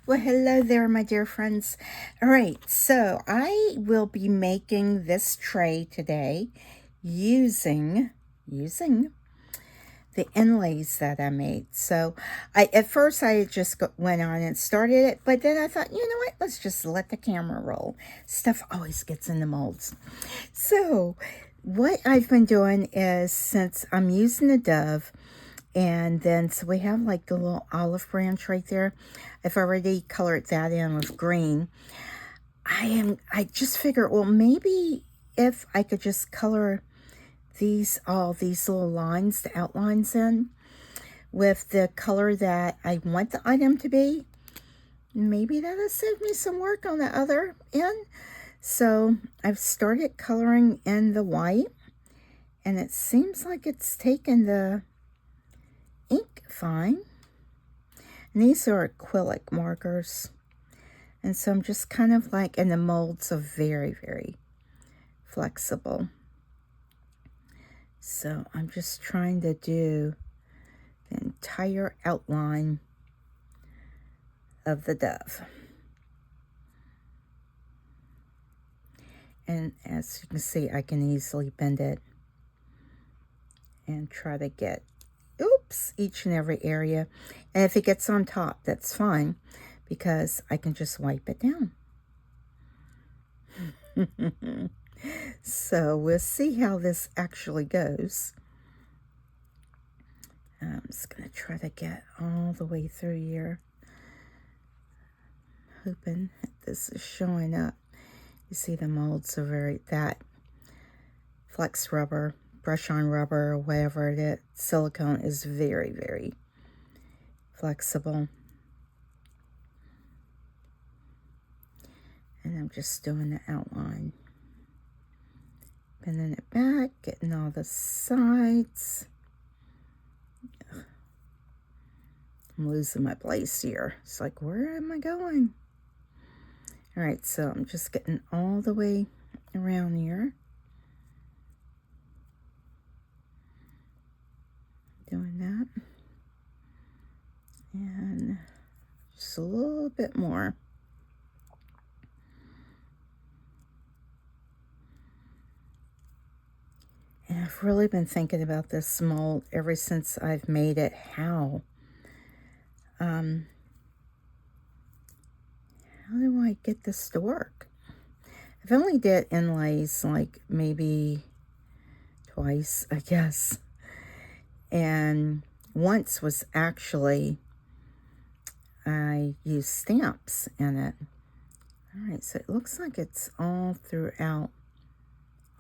Well, hello there, my dear friends. All right, so I will be making this tray today using the inlays that I made. So at first I just went on and started it, but then I thought, you know what? Let's just let the camera roll. Stuff always gets in the molds. So what I've been doing is, since I'm using the Dove, and then, so we have like the little olive branch right there. I've already colored that in with green. I just figured, well, maybe if I could just color all these little lines, the outlines in, with the color that I want the item to be, maybe that'll save me some work on the other end. So I've started coloring in the white, and it seems like it's taken the ink fine. And these are acrylic markers, and so I'm just kind of like, and the molds are very, very flexible. So I'm just trying to do the entire outline of the Dove. And as you can see, I can easily bend it and try to get each and every area. And if it gets on top, that's fine, because I can just wipe it down. So we'll see how this actually goes. I'm just going to try to get all the way through here, hoping this is showing up. You see the molds are that flex rubber, brush on rubber, or whatever it is, silicone is very, very flexible. And I'm just doing the outline, bending it back, getting all the sides. I'm losing my place here. It's like, where am I going? All right, so I'm just getting all the way around here. Doing that. And just a little bit more. And I've really been thinking about this mold ever since I've made it. How do I get this to work? I've only did inlays like maybe twice, I guess. And once was actually, I used stamps in it. All right, so it looks like it's all throughout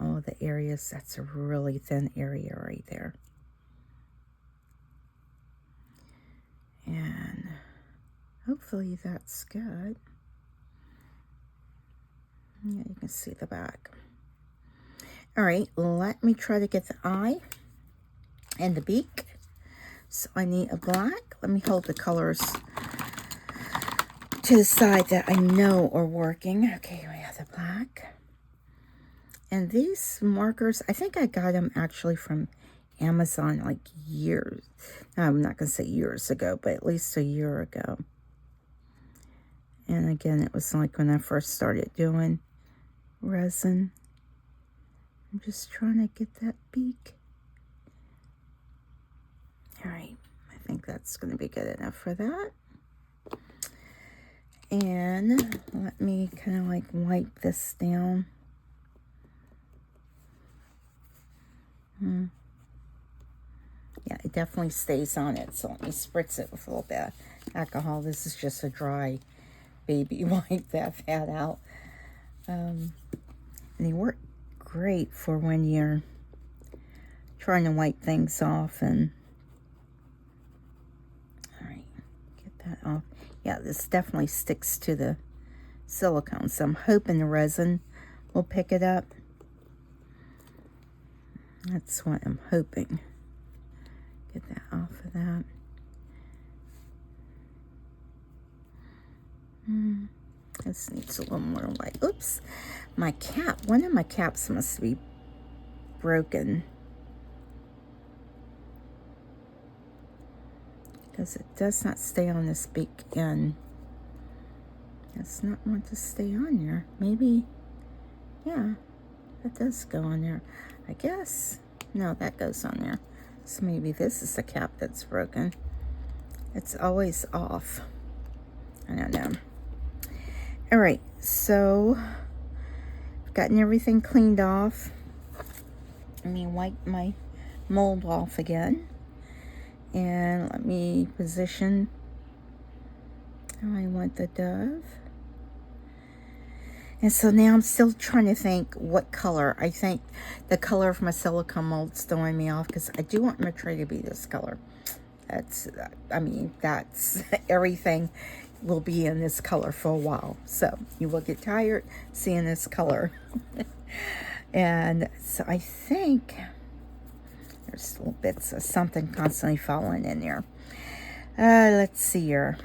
all the areas. That's a really thin area right there. And hopefully that's good. Yeah, you can see the back. All right, let me try to get the eye and the beak. So I need a black. Let me hold the colors to the side that I know are working. Okay, we have the black. And these markers, I think I got them actually from Amazon like years. No, I'm not going to say years ago, but at least a year ago. And again, it was like when I first started doing resin. I'm just trying to get that beak. All right, I think that's going to be good enough for that. And let me kind of like wipe this down. Yeah, it definitely stays on it. So let me spritz it with a little bit of alcohol. This is just a dry baby wipe that I've had out. And they work great for when you're trying to wipe things off. And all right, get that off. Yeah, this definitely sticks to the silicone, so I'm hoping the resin will pick it up. That's what I'm hoping. Get that off of that. This needs a little more light. Oops, my cap, one of my caps must be broken, because it does not stay on this beak end. Does not want to stay on there. Maybe, yeah, that does go on there. I guess, no, that goes on there. So maybe this is the cap that's broken. It's always off. I don't know. All right, so I've gotten everything cleaned off. Let me wipe my mold off again. And let me position how I want the dove. And so now I'm still trying to think what color. I think the color of my silicone mold's throwing me off because I do want my tray to be this color. That's, I mean, that's everything will be in this color for a while. So you will get tired seeing this color. And so I think there's little bits of something constantly falling in there. Let's see here.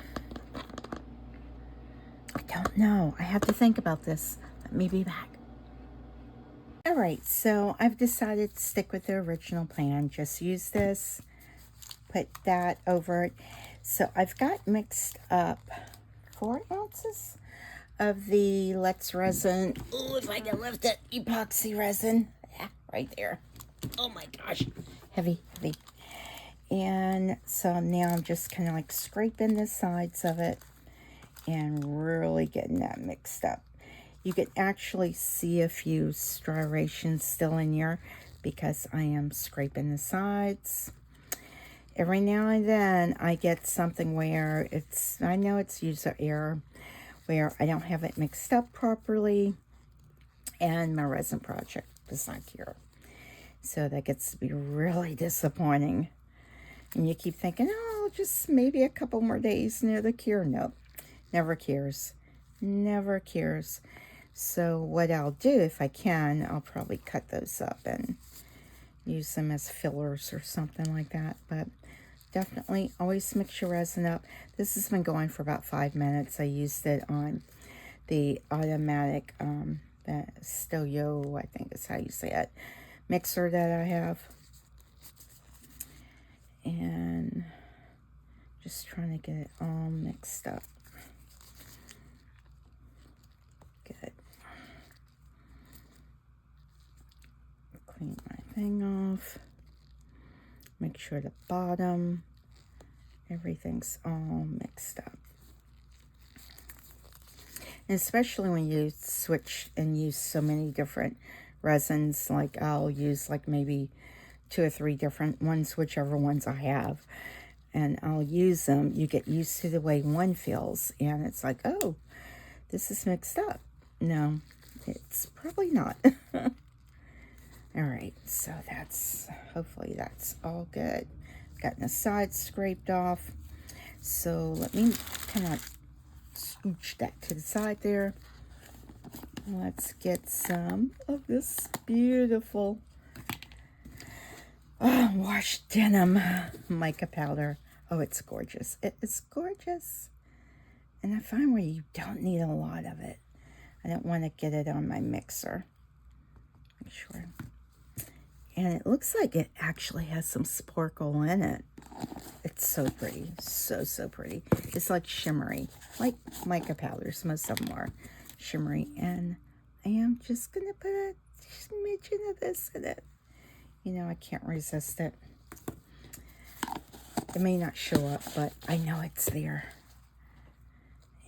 I don't know. I have to think about this. Let me be back. All right, so I've decided to stick with the original plan. Just use this, put that over it. So I've got mixed up 4 ounces of the Let's Resin. Oh, if I can lift it, epoxy resin. Yeah, right there. Oh my gosh, heavy, heavy. And so now I'm just kind of like scraping the sides of it and really getting that mixed up. You can actually see a few striations still in here because I am scraping the sides. Every now and then I get something where it's, I know it's user error, where I don't have it mixed up properly and my resin project is not here. So that gets to be really disappointing. And you keep thinking, oh, just maybe a couple more days near the cure. Nope, never cures. Never cures. So what I'll do, if I can, I'll probably cut those up and use them as fillers or something like that. But definitely always mix your resin up. This has been going for about 5 minutes. I used it on the automatic that Stelio, I think is how you say it, mixer that I have. And just trying to get it all mixed up. Good. Clean my thing off. Make sure the bottom, everything's all mixed up. And especially when you switch and use so many different resins, like I'll use like maybe 2 or 3 different ones, whichever ones I have. And I'll use them. You get used to the way one feels. And it's like, oh, this is mixed up. No, it's probably not. All right, so that's, hopefully that's all good. Gotten the sides scraped off. So let me kind of scooch that to the side there. Let's get some of this beautiful washed denim mica powder. Oh, it's gorgeous. It is gorgeous. And I find where you don't need a lot of it. I don't want to get it on my mixer. Make sure. And it looks like it actually has some sparkle in it. It's so pretty. So, so pretty. It's like shimmery. Like mica powders. Most of them are shimmery. And I am just going to put a smidgen of this in it. You know, I can't resist it. It may not show up, but I know it's there.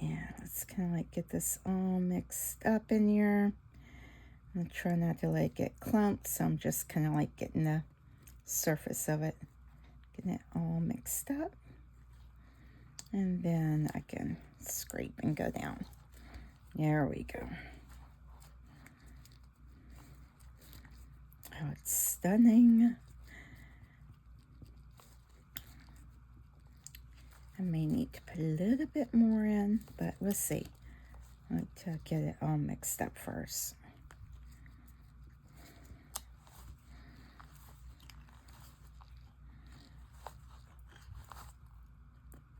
And let's kind of like get this all mixed up in here. I'm trying not to let it get clumped, so I'm just kind of like getting the surface of it. Getting it all mixed up. And then I can scrape and go down. There we go. Oh, it's stunning. I may need to put a little bit more in, but we'll see. I like to get it all mixed up first.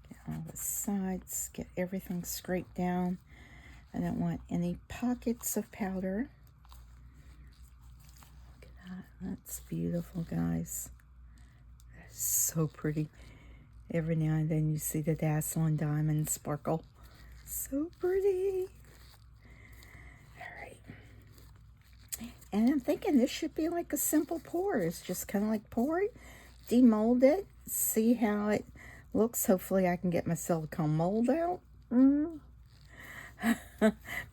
Get all the sides, get everything scraped down. I don't want any pockets of powder. Look at that. That's beautiful, guys. That's so pretty. Every now and then you see the dazzling diamond sparkle. So pretty. All right. And I'm thinking this should be like a simple pour. It's just kind of like pour it, demold it, see how it looks. Hopefully I can get my silicone mold out.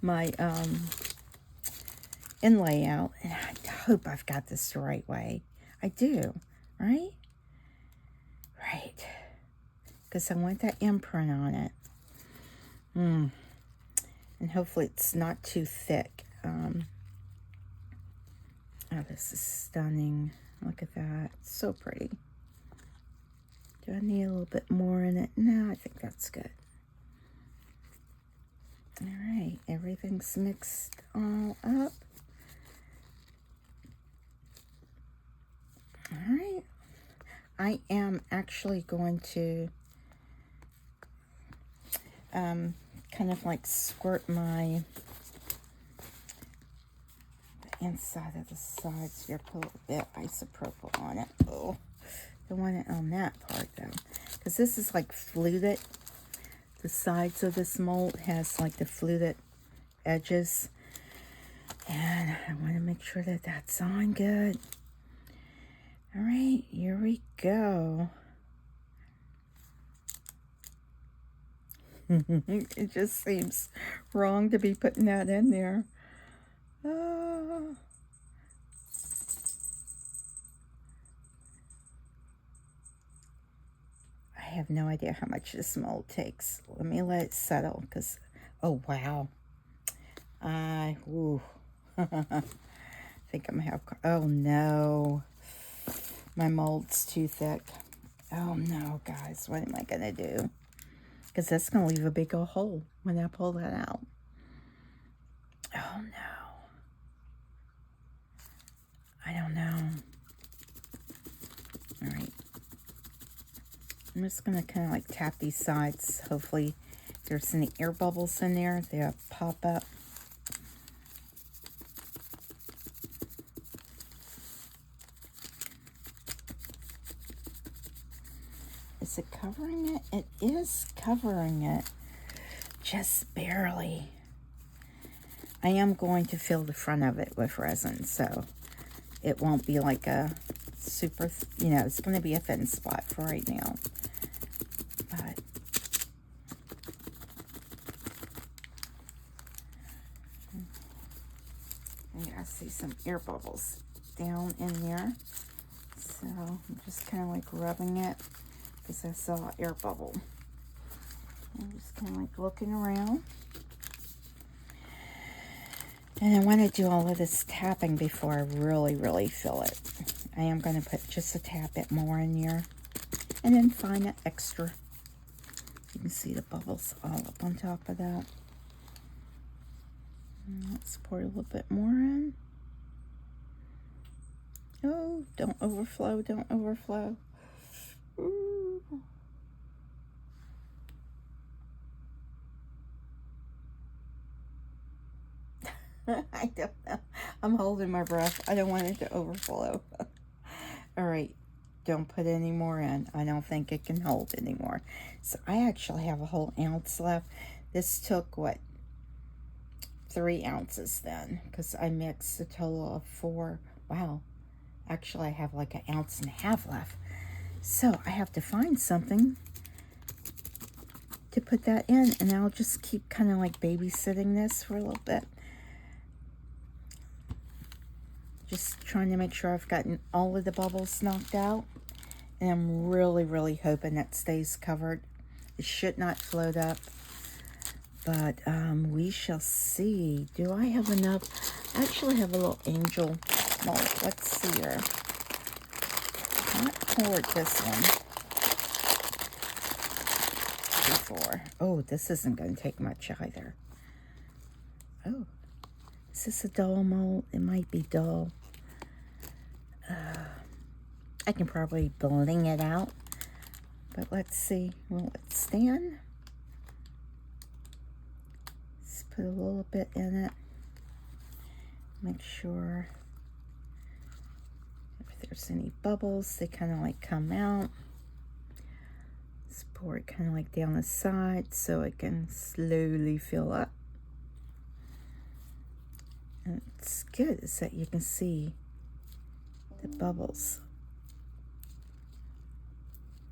My inlay out. And I hope I've got this the right way. I do, right? Right. Because I want that imprint on it. And hopefully it's not too thick. Oh, this is stunning. Look at that. So pretty. Do I need a little bit more in it? No, I think that's good. All right. Everything's mixed all up. All right. I am actually going to kind of like squirt my inside of the sides here, put a little bit isopropyl on it. Oh, don't want it on that part though, because this is like fluted. The sides of this mold has like the fluted edges, and I want to make sure that that's on good. All right, here we go. It just seems wrong to be putting that in there. I have no idea how much this mold takes. Let me let it settle, because, oh, wow. I think I'm gonna have, oh no. My mold's too thick. Oh no, guys, what am I gonna do? Because that's gonna leave a big old hole when I pull that out. Oh no. I don't know. All right. I'm just going to kind of like tap these sides. Hopefully if there's any air bubbles in there, they'll pop up. Is it covering it? It is covering it. Just barely. I am going to fill the front of it with resin, so it won't be like a super, you know, it's going to be a thin spot for right now. But I see some air bubbles down in there. So I'm just kind of like rubbing it because I saw an air bubble. I'm just kind of like looking around. And I want to do all of this tapping before I really fill it. I am going to put just a tad bit more in here. And then find an extra. You can see the bubbles all up on top of that. And let's pour a little bit more in. Oh, don't overflow, don't overflow. Ooh. I don't know. I'm holding my breath. I don't want it to overflow. All right. Don't put any more in. I don't think it can hold anymore. So I actually have a whole ounce left. This took, what, 3 ounces then, because I mixed a total of 4. Wow. Actually, I have like 1.5 ounces left. So I have to find something to put that in, and I'll just keep kind of like babysitting this for a little bit. Just trying to make sure I've gotten all of the bubbles knocked out. And I'm really hoping that stays covered. It should not float up. But we shall see. Do I have enough? I actually have a little angel mold. Let's see here. Not poured this one before. Oh, this isn't going to take much either. Oh, is this a dull mold? It might be dull. I can probably bling it out, but let's see. Will it stand? Let's put a little bit in it. Make sure if there's any bubbles, they kind of like come out. Just pour it kind of like down the side so it can slowly fill up. And it's good is that you can see the bubbles,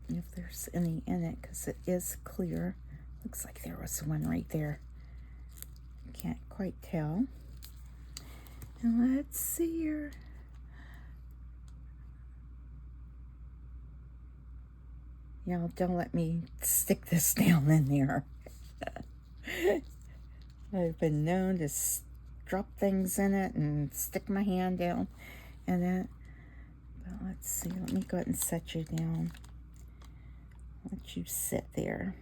if there's any in it, because it is clear. Looks like there was one right there. Can't quite tell. And let's see here. Y'all, don't let me stick this down in there. I've been known to drop things in it and stick my hand down in it. But let's see, let me go ahead and set you down. Let you sit there.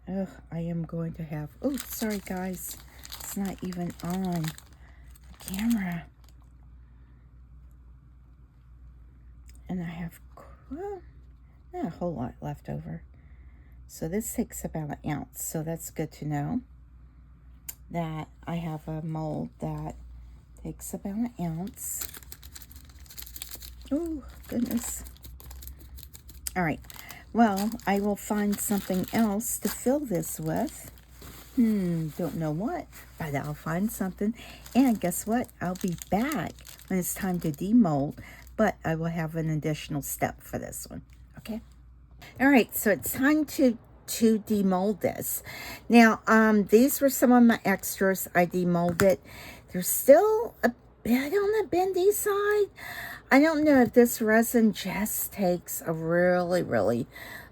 Oh, I am going to have, oh, sorry guys, it's not even on the camera. And I have, well, not a whole lot left over. So this takes about an ounce, so that's good to know that I have a mold that takes about an ounce. Oh, goodness. All right. Well, I will find something else to fill this with. Don't know what, but I'll find something. And guess what? I'll be back when it's time to demold, but I will have an additional step for this one. Okay? All right, so it's time to demold this. Now, these were some of my extras. I demolded. There's still a bit on the bendy side. I don't know if this resin just takes a really, really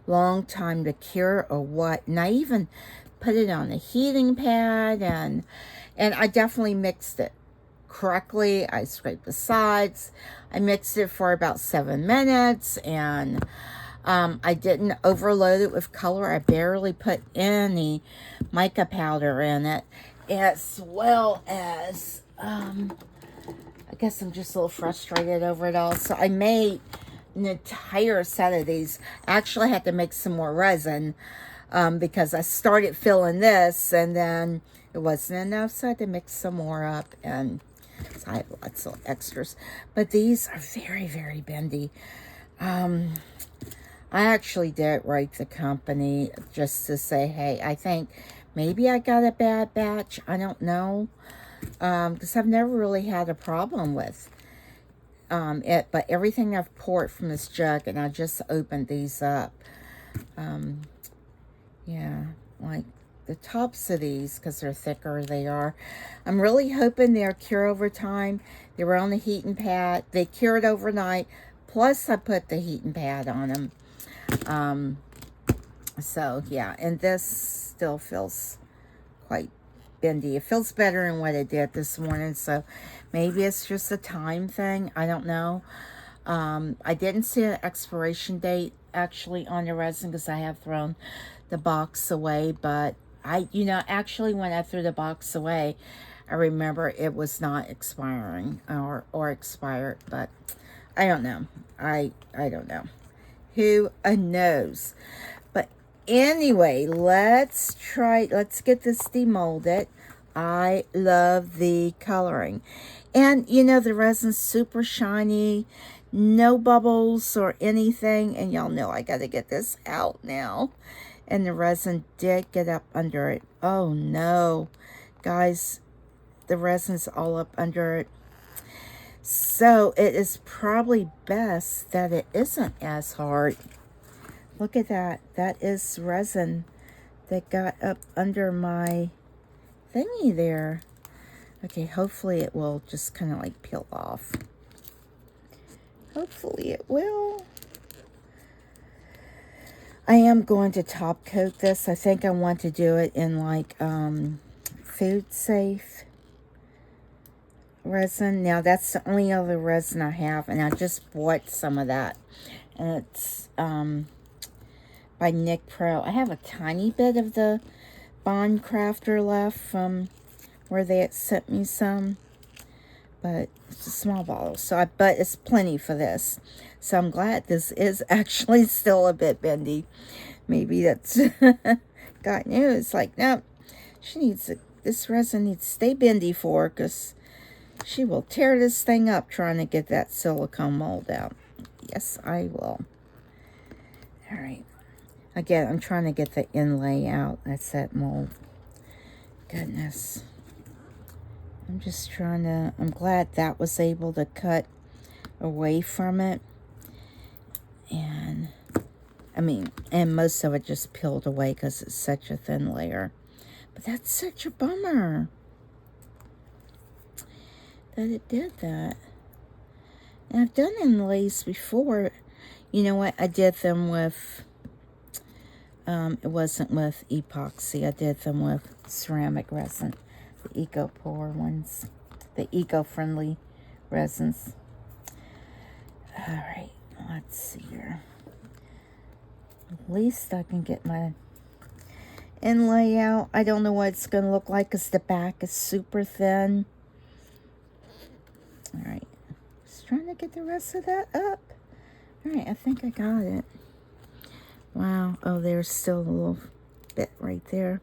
long time to cure or what. And I even put it on a heating pad, and I definitely mixed it correctly. I scraped the sides. I mixed it for about 7 minutes, and I didn't overload it with color. I barely put any mica powder in it, as well as I guess I'm just a little frustrated over it all. So I made an entire set of these. I actually had to make some more resin because I started filling this and then it wasn't enough, so I had to mix some more up, and so I have lots of extras. But these are very, very bendy. I actually did write the company just to say, hey, I think maybe I got a bad batch. I don't know. Because I've never really had a problem with it, but everything I've poured from this jug, and I just opened these up. Yeah, like the tops of these, because they're thicker, they are. I'm really hoping they'll cure over time. They were on the heating pad. They cured overnight, plus I put the heating pad on them. So, yeah, and this still feels quite bendy. It feels better than what it did this morning, so maybe it's just a time thing. I don't know. I didn't see an expiration date actually on the resin because I have thrown the box away, but actually when I threw the box away, I remember it was not expiring or expired, but I don't know. I don't know. Who knows? But anyway, let's get this demolded. I love the coloring. And, the resin's super shiny, no bubbles or anything. And y'all know I got to get this out now. And the resin did get up under it. Oh, no. Guys, the resin's all up under it. So it is probably best that it isn't as hard. Look at that. That is resin that got up under my thingy there. Okay, hopefully it will just kind of like peel off. Hopefully it will. I am going to top coat this. I think I want to do it in like food safe resin. Now that's the only other resin I have, and I just bought some of that, and it's by Nick Pro. I have a tiny bit of the Bond Crafter left from where they had sent me some, but it's a small bottle, so but it's plenty for this. So I'm glad this is actually still a bit bendy. Maybe that's got news. Like, no, this resin needs to stay bendy for her, because she will tear this thing up trying to get that silicone mold out. Yes, I will. All right. Again, I'm trying to get the inlay out. That's that mold. Goodness. I'm just trying to, I'm glad that was able to cut away from it. And, I mean, and most of it just peeled away because it's such a thin layer. But that's such a bummer that it did that. And I've done inlays before. You know what? I did them with, it wasn't with epoxy. I did them with ceramic resin. The eco-pore ones. The eco-friendly resins. All right. Let's see here. At least I can get my inlay out. I don't know what it's going to look like because the back is super thin. All right. Just trying to get the rest of that up. All right. I think I got it. Wow. Oh, there's still a little bit right there.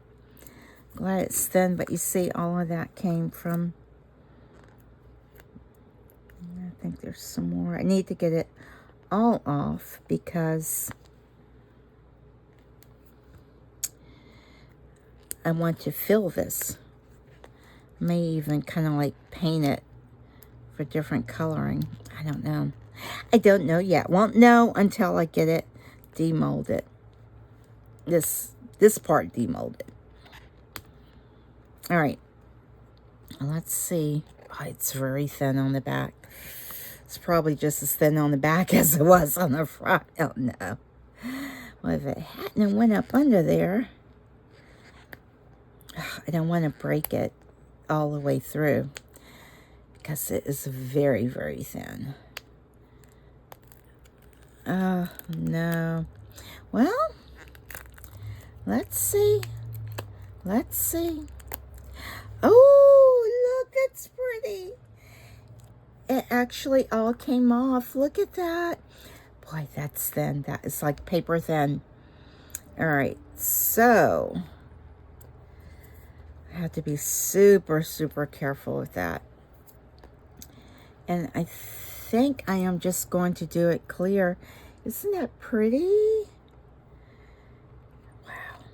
Glad it's thin, but you see all of that came from... I think there's some more. I need to get it all off because I want to fill this. May even kind of like paint it for different coloring. I don't know. I don't know yet. Won't know until I get it demolded. This part demolded. All right. Let's see. Oh, it's very thin on the back. It's probably just as thin on the back as it was on the front. Oh, no. Well, if it hadn't went up under there, I don't want to break it all the way through because it is very, very thin. Oh, no. Well, let's see. Let's see. Oh, look, that's pretty. It actually all came off. Look at that. Boy, that's thin. That is like paper thin. All right, so I have to be super, super careful with that. And I think I am just going to do it clear. Isn't that pretty? Wow.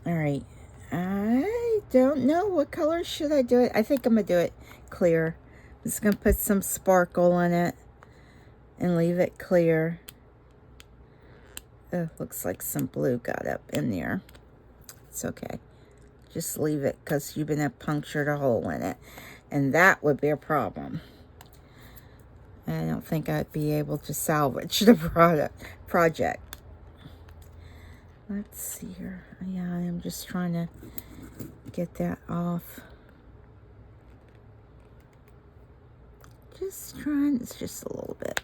All right. I don't know. What color should I do it? I think I'm going to do it clear. I'm just going to put some sparkle in it and leave it clear. Oh, looks like some blue got up in there. It's okay. Just leave it because you're going to puncture a hole in it. And that would be a problem. I don't think I'd be able to salvage the project. Let's see here. Yeah, I am just trying to get that off. Just trying, it's just a little bit.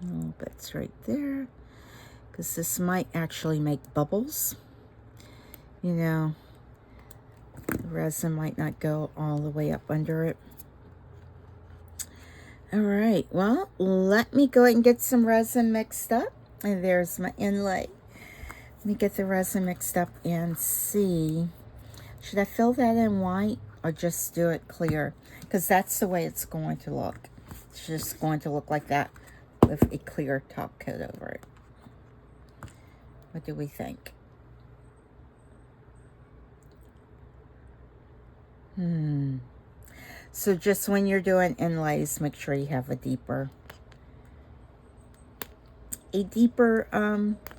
A little bit's right there. Because this might actually make bubbles. You know, the resin might not go all the way up under it. All right, well, let me go ahead and get some resin mixed up. And there's my inlay. Let me get the resin mixed up and see. Should I fill that in white or just do it clear? Because that's the way it's going to look. It's just going to look like that with a clear top coat over it. What do we think? So just when you're doing inlays, make sure you have a deeper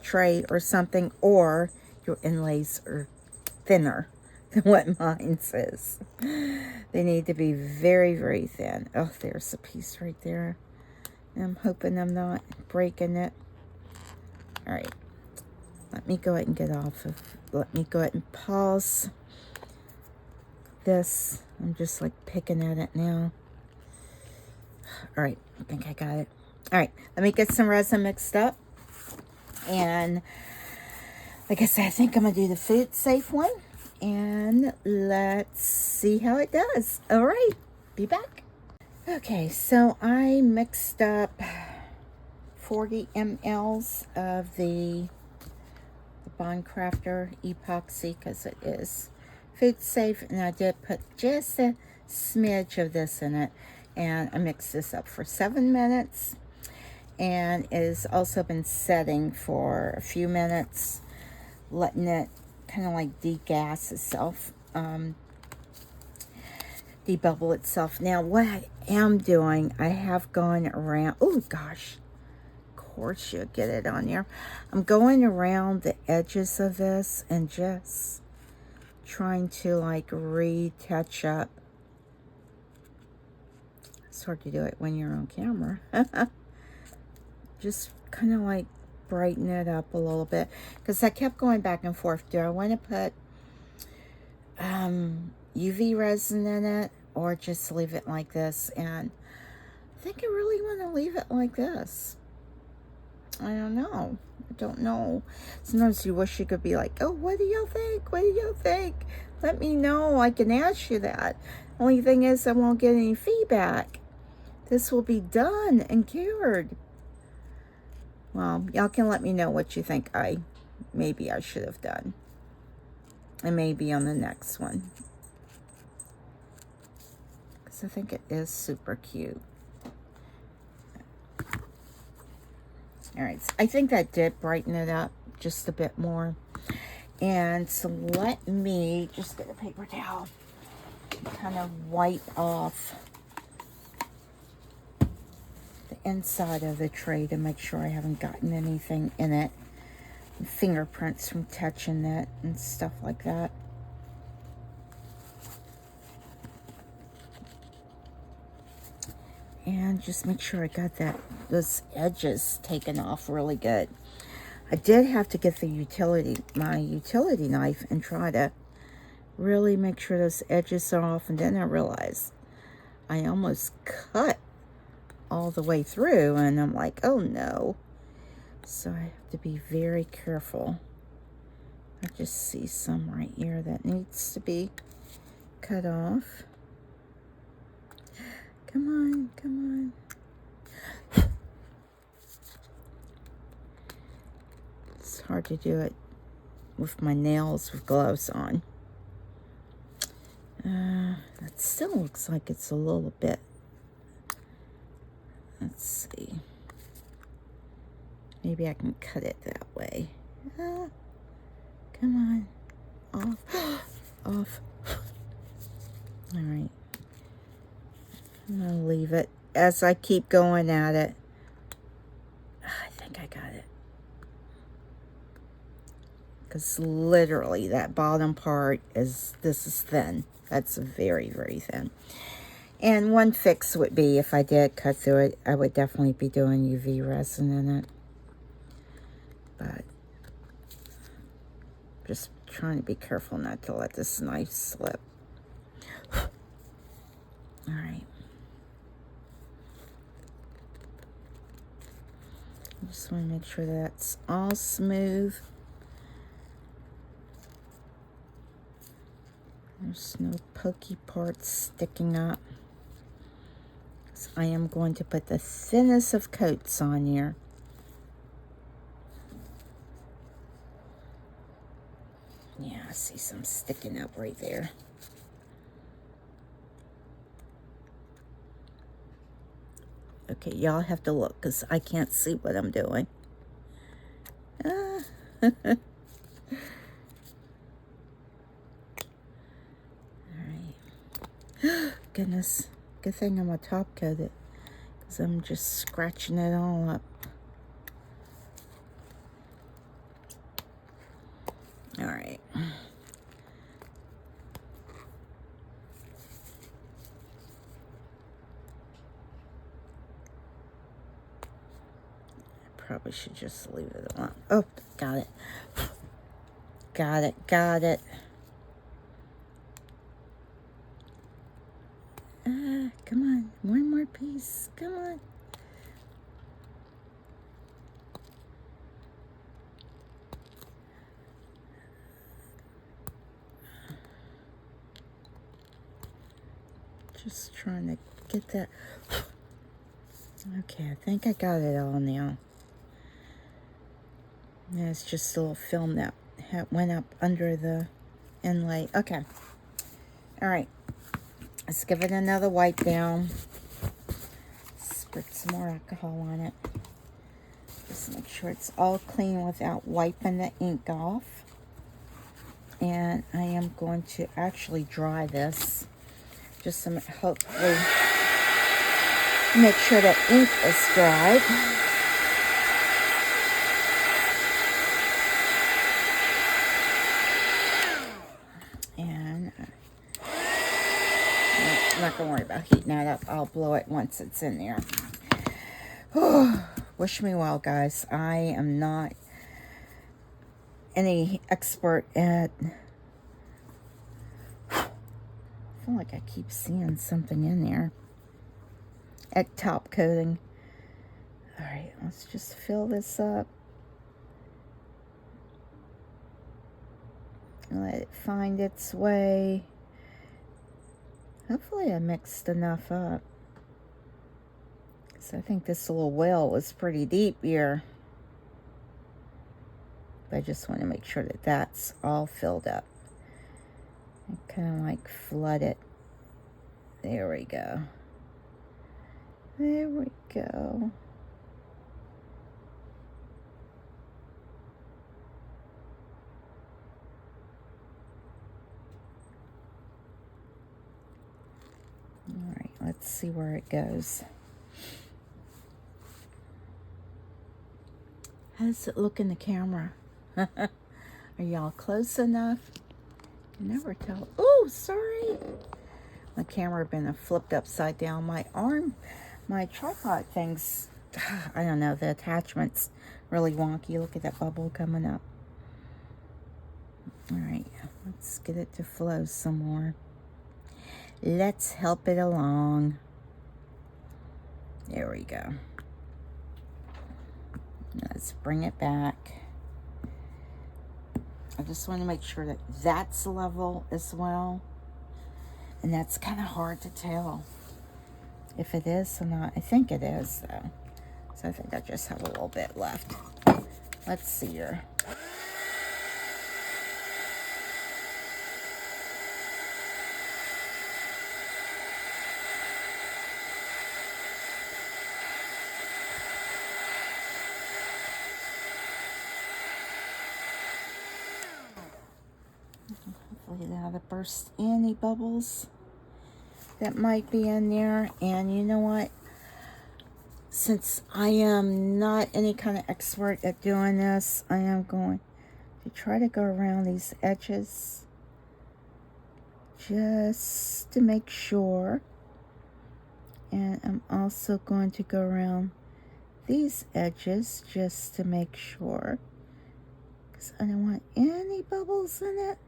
tray or something, or your inlays are thinner than what mine is. They need to be very, very thin. Oh, there's a piece right there. I'm hoping I'm not breaking it. All right. Let me go ahead and get off of, let me go ahead and pause this. I'm just like picking at it now. All right, I think I got it. All right, let me get some resin mixed up. And like I said, I think I'm gonna do the food safe one. And let's see how it does. All right, be back. Okay, so I mixed up 40 mLs of the Bond Crafter epoxy because it is food safe, and I did put just a smidge of this in it, And I mixed this up for 7 minutes. And it has also been setting for a few minutes, letting it kind of like degas itself, debubble itself. Now, what I am doing, I have gone around, oh gosh, of course you'll get it on there. I'm going around the edges of this and just trying to like retouch up. It's hard to do it when you're on camera. Just kind of like brighten it up a little bit, because I kept going back and forth. Do I want to put UV resin in it or just leave it like this? And I think I really want to leave it like this. I don't know. I don't know. Sometimes you wish you could be like, oh, what do y'all think? What do y'all think? Let me know. I can ask you that. Only thing is I won't get any feedback. This will be done and cured. Well, y'all can let me know what you think maybe I should have done. And maybe on the next one. Because I think it is super cute. Alright, so I think that did brighten it up just a bit more. And so let me just get a paper towel. Kind of wipe off inside of the tray to make sure I haven't gotten anything in it. Fingerprints from touching it and stuff like that. And just make sure I got those edges taken off really good. I did have to get my utility knife and try to really make sure those edges are off, and then I realized I almost cut all the way through, and I'm like, oh no. So I have to be very careful. I just see some right here that needs to be cut off. Come on, come on. It's hard to do it with my nails with gloves on. That still looks like it's a little bit. Let's see. Maybe I can cut it that way. Come on. Off. Off. All right. I'm going to leave it as I keep going at it. I think I got it. Because literally that bottom part this is thin. That's very, very thin. And one fix would be, if I did cut through it, I would definitely be doing UV resin in it. But just trying to be careful not to let this knife slip. All right. I just want to make sure that's all smooth. There's no pokey parts sticking up. So I am going to put the thinnest of coats on here. Yeah, I see some sticking up right there. Okay, y'all have to look because I can't see what I'm doing. Alright. Goodness. Good thing I'm going to top coat it, because I'm just scratching it all up. Alright. Probably should just leave it alone. Oh, got it. Got it, got it. Come on. One more piece. Come on. Just trying to get that. Okay, I think I got it all now. There's just a little film that went up under the inlay. Okay. All right. Let's give it another wipe down. some more alcohol on it. Just make sure it's all clean without wiping the ink off. And I am going to actually dry this. Just to hopefully make sure the ink is dried. And I'm not going to worry about heating that up. I'll blow it once it's in there. Wish me well, guys. I am not any expert at... I feel like I keep seeing something in there. At top coating. Alright, let's just fill this up. Let it find its way. Hopefully I mixed enough up. So I think this little well was pretty deep here. But I just want to make sure that that's all filled up. And kind of like flood it. There we go. There we go. All right, let's see where it goes. How does it look in the camera? Are y'all close enough? You never tell. Oh, sorry. My camera been flipped upside down. My arm, my tripod thing's, I don't know, the attachment's really wonky. Look at that bubble coming up. All right, let's get it to flow some more. Let's help it along. There we go. Let's bring it back. I just want to make sure that that's level as well. And that's kind of hard to tell if it is or not. I think it is, though. So I think I just have a little bit left. Let's see here. Hopefully that will burst any bubbles that might be in there. And you know what? Since I am not any kind of expert at doing this, I am going to try to go around these edges just to make sure. And I'm also going to go around these edges just to make sure, because I don't want any bubbles in it.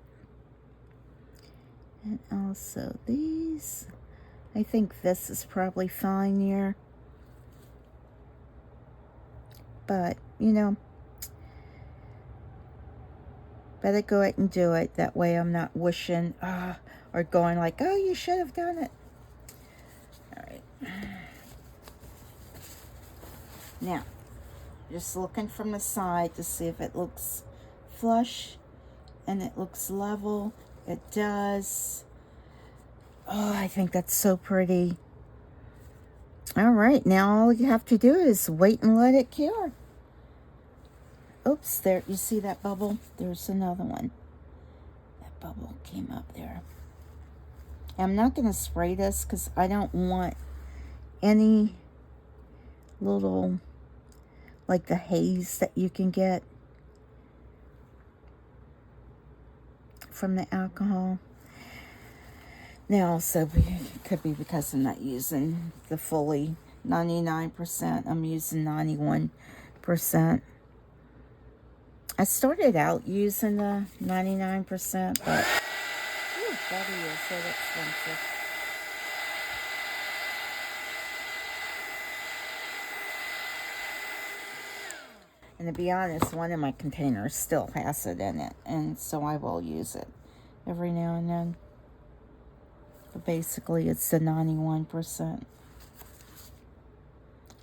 And also these. I think this is probably fine here. But, you know, better go ahead and do it. That way I'm not wishing or going like, oh, you should have done it. All right. Now, just looking from the side to see if it looks flush and it looks level. It does. Oh, I think that's so pretty. All right, now all you have to do is wait and let it cure. Oops, there, you see that bubble? There's another one. That bubble came up there. I'm not going to spray this because I don't want any little, like the haze that you can get from the alcohol. Now also, it could be because I'm not using the fully 99%. I'm using 91%. I started out using the 99%, but that is so expensive. And to be honest, one of my containers still has it in it, and so I will use it every now and then. But basically, it's the 91%.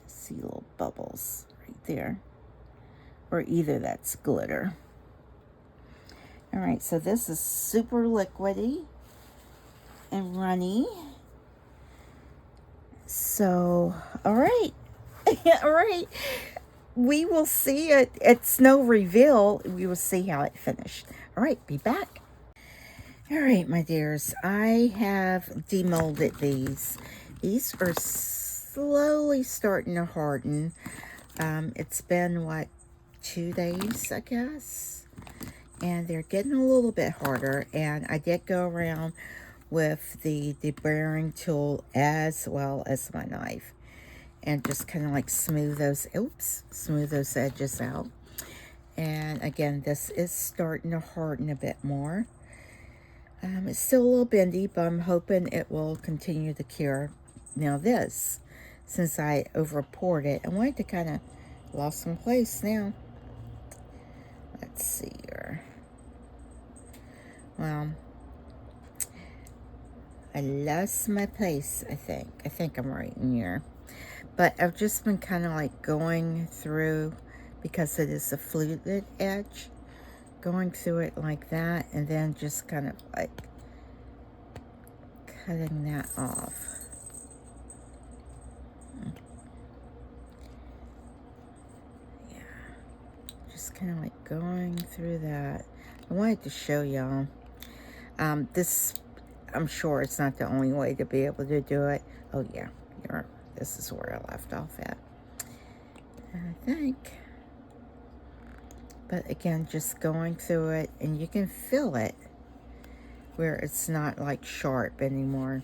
See little bubbles right there. Or either that's glitter. Alright, so this is super liquidy and runny. So, alright. All right. We will see it. It's no reveal. We will see how it finished. All right, be back. All right, my dears. I have demolded these. These are slowly starting to harden. It's been, what, 2 days, I guess? And they're getting a little bit harder. And I did go around with the deburring tool as well as my knife. And just kind of like smooth those edges out. And again, this is starting to harden a bit more. It's still a little bendy, but I'm hoping it will continue to cure. Now this, since I over poured it, I wanted to kind of lost some place now. Let's see here. Well, I lost my place, I think. I think I'm right in here. But I've just been kind of like going through, because it is a fluted edge, going through it like that, and then just kind of like cutting that off. Yeah, just kind of like going through that. I wanted to show y'all. This, I'm sure it's not the only way to be able to do it. Oh yeah, this is where I left off at, I think. But again, just going through it, and you can feel it where it's not like sharp anymore.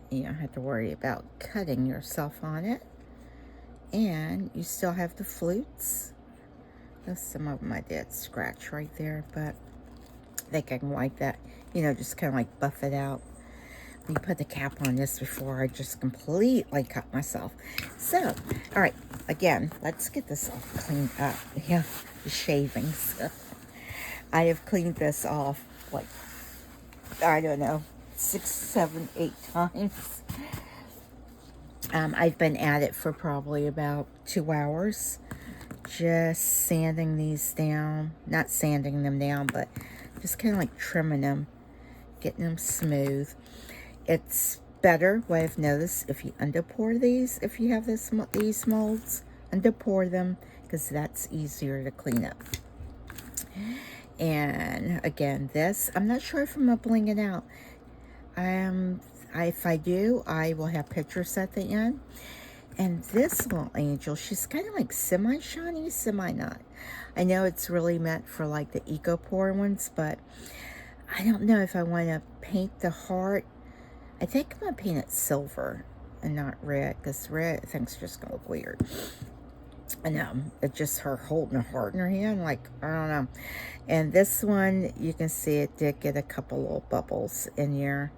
You don't have to worry about cutting yourself on it. And you still have the flutes. Some of them I did scratch right there, but I think I can wipe that, just kind of like buff it out. Let me put the cap on this before I just completely cut myself. So, all right, again, let's get this all cleaned up. Yeah, the shavings. I have cleaned this off like, I don't know, 6, 7, 8 times. I've been at it for probably about 2 hours, just sanding these down. Not sanding them down, but just kind of like trimming them, getting them smooth. It's better, what I've noticed, if you underpour these, if you have these molds, underpour them, because that's easier to clean up. And again, this, I'm not sure if I'm going to bling it out. If I do, I will have pictures at the end. And this little angel, she's kind of like semi-shiny, semi-not. I know it's really meant for like the eco-pour ones, but I don't know if I want to paint the heart. I think I'm going to paint it silver and not red, because red I think is just going to look weird. And it's just her holding a heart in her hand, like, I don't know. And this one, you can see it did get a couple little bubbles in here.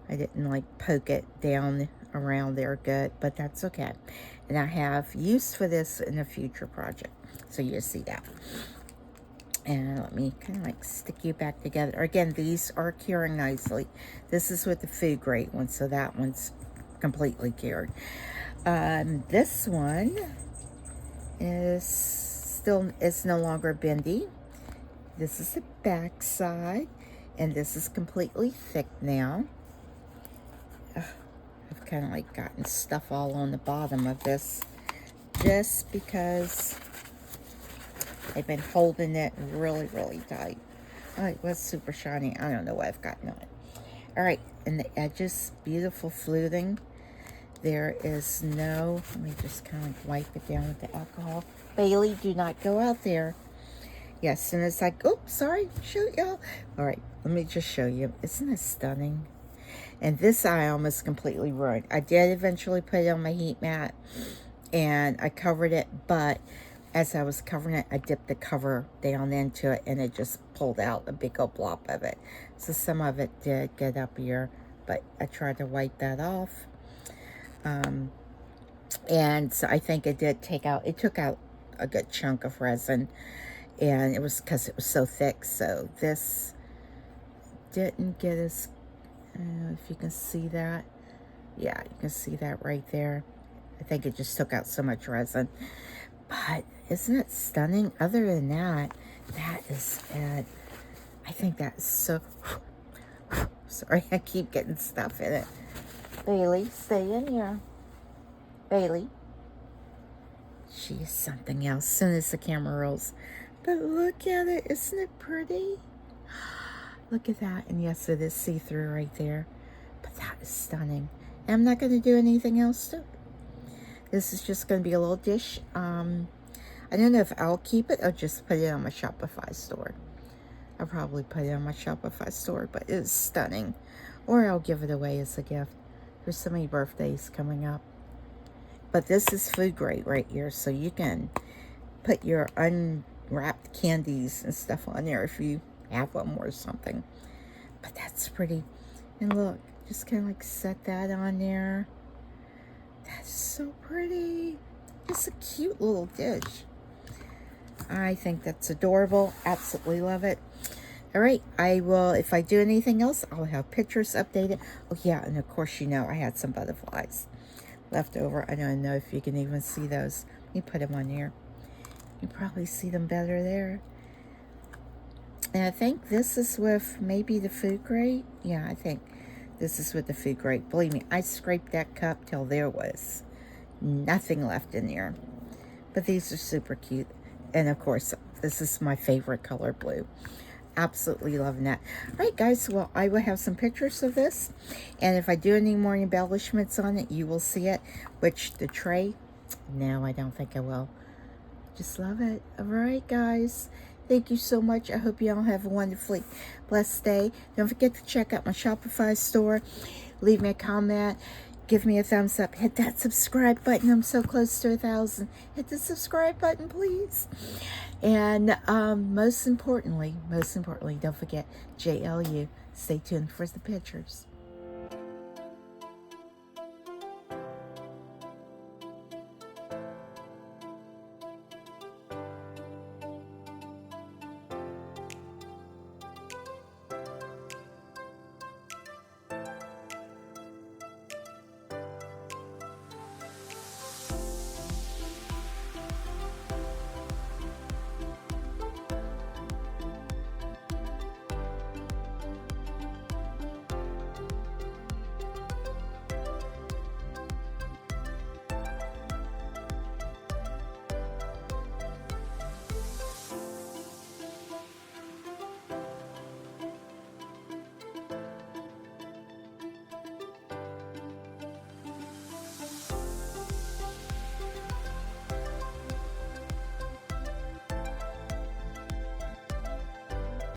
I didn't like poke it down around there good, but that's okay. And I have use for this in a future project, so you'll see that. And let me kind of like stick you back together. Again, these are curing nicely. This is with the food grade one, so that one's completely cured. This one is no longer bendy. This is the back side, and this is completely thick now. I've kind of like gotten stuff all on the bottom of this, just because I've been holding it really, really tight. Oh, it was super shiny. I don't know what I've gotten on it. All right, and the edges, beautiful fluting. There is no, let me just kind of wipe it down with the alcohol. Bailey, do not go out there. Yeah, as soon as oops, sorry, shoot y'all. All right, let me just show you. Isn't it stunning? And this I almost completely ruined. I did eventually put it on my heat mat, and I covered it, but as I was covering it, I dipped the cover down into it, and it just pulled out a big old blob of it. So some of it did get up here, but I tried to wipe that off. And so I think it took out a good chunk of resin, and it was because it was so thick. So this didn't get as, I don't know if you can see that. Yeah, you can see that right there. I think it just took out so much resin. But isn't it stunning? Other than that, that is it. I think that is so... Sorry, I keep getting stuff in it. Bailey, stay in here. Bailey. She is something else as soon as the camera rolls. But look at it. Isn't it pretty? Look at that. And yes, it is see-through right there. But that is stunning. And I'm not going to do anything else to it. This is just going to be a little dish. I don't know if I'll keep it or just put it on my Shopify store. I'll probably put it on my Shopify store, but it is stunning. Or I'll give it away as a gift. There's so many birthdays coming up. But this is food grade right here, so you can put your unwrapped candies and stuff on there if you have them or something. But that's pretty. And look, just kind of like set that on there. That's so pretty. Just a cute little dish. I think that's adorable. Absolutely love it. All right, I will, if I do anything else, I'll have pictures updated. Oh yeah, and of course, you know, I had some butterflies left over. I don't know if you can even see those. Let me put them on here. You probably see them better there. And I think this is with maybe the food grade. Yeah, I think this is with the food grade. Believe me, I scraped that cup till there was nothing left in there. But these are super cute. And of course, this is my favorite color, blue. Absolutely loving that. All right, guys, well, I will have some pictures of this. And if I do any more embellishments on it, you will see it. Which, the tray, no, I don't think I will. Just love it. All right, guys. Thank you so much. I hope you all have a wonderfully blessed day. Don't forget to check out my Shopify store. Leave me a comment. Give me a thumbs up. Hit that subscribe button. I'm so close to 1,000. Hit the subscribe button, please. And most importantly, don't forget JLU. Stay tuned for the pictures.